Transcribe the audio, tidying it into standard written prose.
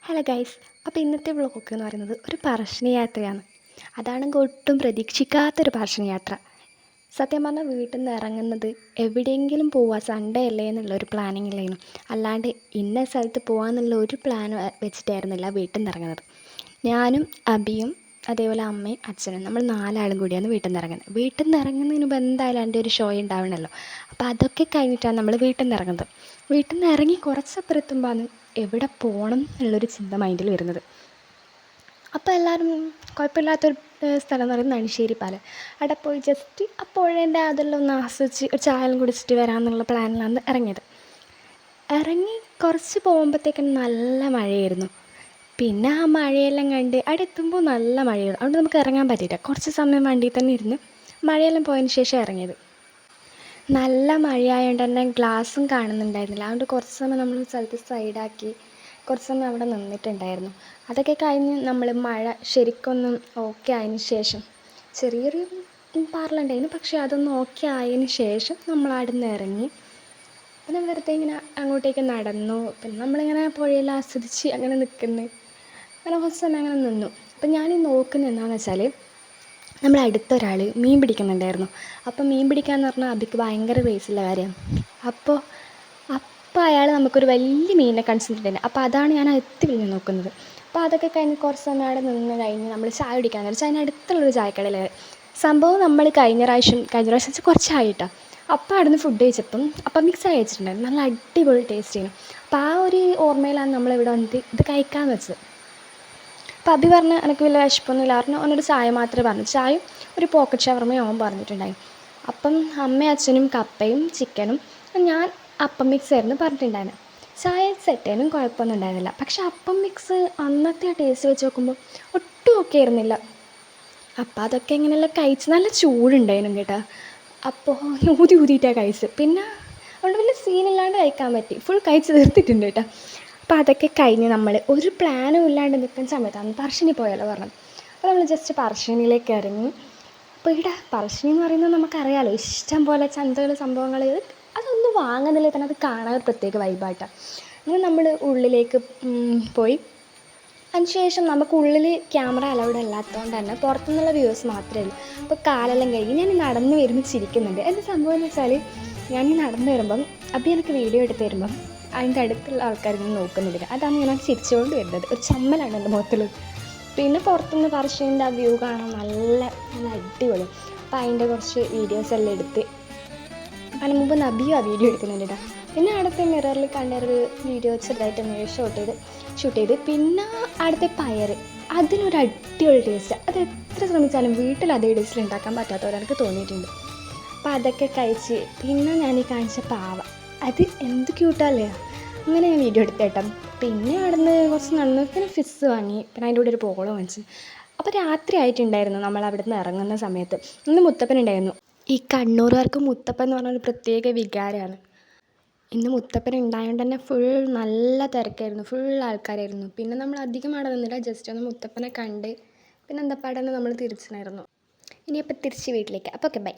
Hello guys. അപ്പോൾ ഇന്നത്തെ vlog എന്ന് പറയുന്നത് ഒരു പറശ്ശിനി യാത്രയാണ്. അതാണെങ്കിൽ ഒട്ടും പ്രതീക്ഷിക്കാത്തൊരു പറശ്ശിനി യാത്ര. സത്യം പറഞ്ഞാൽ വീട്ടിൽ നിന്ന് ഇറങ്ങുന്നത് എവിടെയെങ്കിലും പോവുക സൺഡേ അല്ലേ എന്നുള്ളൊരു പ്ലാനിങ് ഇല്ലായിരുന്നു. അല്ലാണ്ട് ഇന്ന സ്ഥലത്ത് പോകാമെന്നുള്ള ഒരു പ്ലാൻ വെച്ചിട്ടായിരുന്നില്ല വീട്ടിൽ നിന്ന് ഇറങ്ങുന്നത്. ഞാനും അബിയും അതേപോലെ അമ്മയും അച്ഛനും നമ്മൾ 4 ആളും കൂടിയാണ് വീട്ടിൽ നിന്ന് ഇറങ്ങുന്നത്. വീട്ടിൽ നിന്ന് ഇറങ്ങുന്നതിന് മുമ്പ് എന്തായാലും എൻ്റെ ഒരു ഷോ ഉണ്ടാവണമല്ലോ. അപ്പോൾ അതൊക്കെ കഴിഞ്ഞിട്ടാണ് നമ്മൾ വീട്ടിൽ നിന്ന് ഇറങ്ങുന്നത്. വീട്ടിൽ നിന്ന് ഇറങ്ങി കുറച്ചപ്പുറത്തുമ്പോഴാണ് എവിടെ പോകണം എന്നുള്ളൊരു ചിന്ത മൈൻഡിൽ വരുന്നത്. അപ്പോൾ എല്ലാവരും കുഴപ്പമില്ലാത്തൊരു സ്ഥലം എന്ന് പറയുന്നത് നണിശ്ശേരി പാലം. അവിടെ പോയി ജസ്റ്റ് ആ പുഴേൻ്റെ അതെല്ലാം ഒന്ന് ആസ്വദിച്ച് ഒരു ചായയും കുടിച്ചിട്ട് വരാമെന്നുള്ള പ്ലാനിലാണ് ഇറങ്ങിയത്. ഇറങ്ങി കുറച്ച് പോകുമ്പോഴത്തേക്കും നല്ല മഴയായിരുന്നു. പിന്നെ ആ മഴയെല്ലാം കണ്ട് അവിടെ എത്തുമ്പോൾ നല്ല മഴയായിരുന്നു. അതുകൊണ്ട് നമുക്ക് ഇറങ്ങാൻ പറ്റിയില്ല. കുറച്ച് സമയം വണ്ടിയിൽ തന്നെ ഇരുന്ന് മഴയെല്ലാം പോയതിന് ശേഷം ഇറങ്ങിയത്. നല്ല മഴയായതുകൊണ്ട് തന്നെ ഗ്ലാസ്സും കാണുന്നുണ്ടായിരുന്നില്ല. അതുകൊണ്ട് കുറച്ച് സമയം നമ്മൾ സ്ഥലത്ത് സൈഡാക്കി കുറച്ച് സമയം അവിടെ നിന്നിട്ടുണ്ടായിരുന്നു. അതൊക്കെ കഴിഞ്ഞ് നമ്മൾ മഴ ശരിക്കൊന്നും ഓക്കെ ആയതിന് ശേഷം ചെറിയൊരു പാറലുണ്ടായിരുന്നു, പക്ഷേ അതൊന്നും ഓക്കെ ആയതിന് ശേഷം നമ്മൾ അവിടെ നിന്ന് ഇറങ്ങി. പിന്നെ വെറുതെ ഇങ്ങനെ അങ്ങോട്ടേക്ക് നടന്നു. പിന്നെ നമ്മളിങ്ങനെ പുഴയെല്ലാം ആസ്വദിച്ച് അങ്ങനെ നിൽക്കുന്നു. അങ്ങനെ കുറച്ച് സമയം അങ്ങനെ നിന്നു. അപ്പം ഞാൻ നോക്കുന്നത് എന്താണെന്ന് വെച്ചാൽ നമ്മുടെ അടുത്തൊരാൾ മീൻ പിടിക്കുന്നുണ്ടായിരുന്നു. അപ്പം മീൻ പിടിക്കാമെന്ന് പറഞ്ഞാൽ അബിക്ക് ഭയങ്കര റേസുള്ള കാര്യമാണ്. അപ്പോൾ അയാൾ നമുക്കൊരു വലിയ മീനിനെ കാണിച്ചിട്ടുണ്ടായിരുന്നു. അപ്പോൾ അതാണ് ഞാൻ എത്തി വിളിഞ്ഞ് നോക്കുന്നത്. അപ്പോൾ അതൊക്കെ കഴിഞ്ഞ് കുറച്ച് സമയം അവിടെ നിന്ന് കഴിഞ്ഞ് നമ്മൾ ചായ കുടിക്കാമെന്ന് വെച്ചാൽ അതിനടുത്തുള്ളൊരു ചായക്കടയിൽ സംഭവം നമ്മൾ കഴിഞ്ഞ പ്രാവശ്യം കുറച്ചായിട്ടാണ്. അപ്പോൾ അവിടെ നിന്ന് ഫുഡ് കഴിച്ചപ്പം അപ്പം മിക്സ് കഴിച്ചിട്ടുണ്ടായിരുന്നു. നല്ല അടിപൊളി ടേസ്റ്റ് ചെയ്യുന്നു. അപ്പോൾ ആ ഒരു ഓർമ്മയിലാണ് നമ്മളിവിടെ വന്നിട്ട് ഇത് കഴിക്കാമെന്ന് വെച്ചത്. അപ്പോൾ അബി പറഞ്ഞ് എനിക്ക് വലിയ വിശപ്പൊന്നുമില്ല പറഞ്ഞു. അവനൊരു ചായ മാത്രമേ പറഞ്ഞു. ചായയും ഒരു പോക്കറ്റ് ഷവർമയും അവൻ പറഞ്ഞിട്ടുണ്ടായി. അപ്പം അമ്മയും അച്ഛനും കപ്പയും ചിക്കനും, ഞാൻ അപ്പം മിക്സ് ആയിരുന്നു പറഞ്ഞിട്ടുണ്ടായിരുന്നു. ചായ സെറ്റേനും കുഴപ്പമൊന്നും ഉണ്ടായിരുന്നില്ല. പക്ഷെ അപ്പം മിക്സ് അന്നത്തെ ആ ടേസ്റ്റ് വെച്ച് നോക്കുമ്പോൾ ഒട്ടും ഓക്കെ ആയിരുന്നില്ല. അപ്പോൾ അതൊക്കെ ഇങ്ങനെയെല്ലാം കഴിച്ച് നല്ല ചൂടുണ്ടായിരുന്നു കേട്ടോ. അപ്പോൾ ഊതിയിട്ടാണ് കഴിച്ചത്. പിന്നെ അതുകൊണ്ട് വലിയ സീനില്ലാണ്ട് കഴിക്കാൻ പറ്റി. ഫുൾ കഴിച്ച് തീർത്തിട്ടുണ്ട് കേട്ടോ. അപ്പോൾ അതൊക്കെ കഴിഞ്ഞ് നമ്മൾ ഒരു പ്ലാനും ഇല്ലാണ്ട് നിൽക്കുന്ന സമയത്താണ് പറശ്ശിനി പോയാലോ പറഞ്ഞത്. അപ്പോൾ നമ്മൾ ജസ്റ്റ് പറശ്ശിനിയിലേക്ക് ഇറങ്ങി. അപ്പോൾ ഇവിടെ പറശ്ശിനി എന്ന് പറയുന്നത് നമുക്കറിയാമല്ലോ, ഇഷ്ടം പോലെ ചന്തകൾ സംഭവങ്ങൾ. അതൊന്നും വാങ്ങുന്നില്ലേ തന്നെ അത് കാണാൻ ഒരു പ്രത്യേക വൈബായിട്ടാണ്. അങ്ങനെ നമ്മൾ ഉള്ളിലേക്ക് പോയി. അതിനുശേഷം നമുക്ക് ഉള്ളിൽ ക്യാമറ അലൗഡ് അല്ലാത്തതുകൊണ്ട് തന്നെ പുറത്തുനിന്നുള്ള വ്യൂസ് മാത്രമേ ഉള്ളൂ. അപ്പോൾ കാലെല്ലാം കഴുകി ഞാൻ നടന്ന് വരുമ്പോൾ ചിരിക്കുന്നുണ്ട്. എന്താ സംഭവം എന്ന് വെച്ചാൽ ഞാൻ നടന്ന് വരുമ്പം അബി എനിക്ക് വീഡിയോ എടുത്ത് തരുമ്പം അതിൻ്റെ അടുത്തുള്ള ആൾക്കാരൊന്നും നോക്കുന്നില്ല. അതാണ് ഞാൻ ചിരിച്ചുകൊണ്ട് വരുന്നത്. ഒരു ചമ്മലാണ് എൻ്റെ മുഖത്തിൽ. പിന്നെ പുറത്തുനിന്ന് പറശ്ശിനിൻ്റെ ആ വ്യൂ കാണാൻ നല്ല നല്ല അടിപൊളി. അപ്പോൾ അതിൻ്റെ കുറച്ച് വീഡിയോസ് എല്ലാം എടുത്ത് അതിന് മുമ്പ് നബിയും ആ വീഡിയോ എടുക്കുന്നുണ്ട് കേട്ടോ. പിന്നെ അടുത്ത മിററിൽ കണ്ടൊരു വീഡിയോ ചെറുതായിട്ട് ഷൂട്ട് ചെയ്ത് പിന്നെ അടുത്ത പയർ, അതിനൊരു അടിപൊളി ടേസ്റ്റ്. അത് എത്ര ശ്രമിച്ചാലും വീട്ടിൽ അതേ ടേസ്റ്റിൽ ഉണ്ടാക്കാൻ പറ്റാത്തവരെനിക്ക് തോന്നിയിട്ടുണ്ട്. അപ്പോൾ അതൊക്കെ കഴിച്ച് പിന്നെ ഞാൻ ഈ കാണിച്ച പാവ, അത് എന്ത് ക്യൂട്ടല്ലേ. അങ്ങനെ ഞാൻ വീഡിയോ എടുത്തേട്ടോ. പിന്നെ അവിടെ നിന്ന് കുറച്ച് നടന്നു. പിന്നെ ഫിസ് വാങ്ങി. പിന്നെ അതിൻ്റെ കൂടെ ഒരു പോളോ വാങ്ങിച്ചു. അപ്പോൾ രാത്രി ആയിട്ടുണ്ടായിരുന്നു നമ്മൾ അവിടെ നിന്ന് ഇറങ്ങുന്ന സമയത്ത്. ഇന്ന് മുത്തപ്പൻ ഉണ്ടായിരുന്നു. ഈ കണ്ണൂരുകാർക്ക് മുത്തപ്പൻ എന്ന് പറഞ്ഞൊരു പ്രത്യേക വികാരമാണ്. ഇന്ന് മുത്തപ്പൻ ഉണ്ടായതുകൊണ്ട് തന്നെ ഫുൾ നല്ല തിരക്കായിരുന്നു, ഫുൾ ആൾക്കാരായിരുന്നു. പിന്നെ നമ്മൾ അധികം അവിടെ നിന്നില്ല, ജസ്റ്റ് ഒന്ന് മുത്തപ്പനെ കണ്ട് പിന്നെ എന്താ പാടെന്ന് നമ്മൾ തിരിച്ചിട്ടുണ്ടായിരുന്നു. ഇനിയപ്പോൾ തിരിച്ച് വീട്ടിലേക്ക്. അപ്പോൾ ഓക്കെ, ബൈ.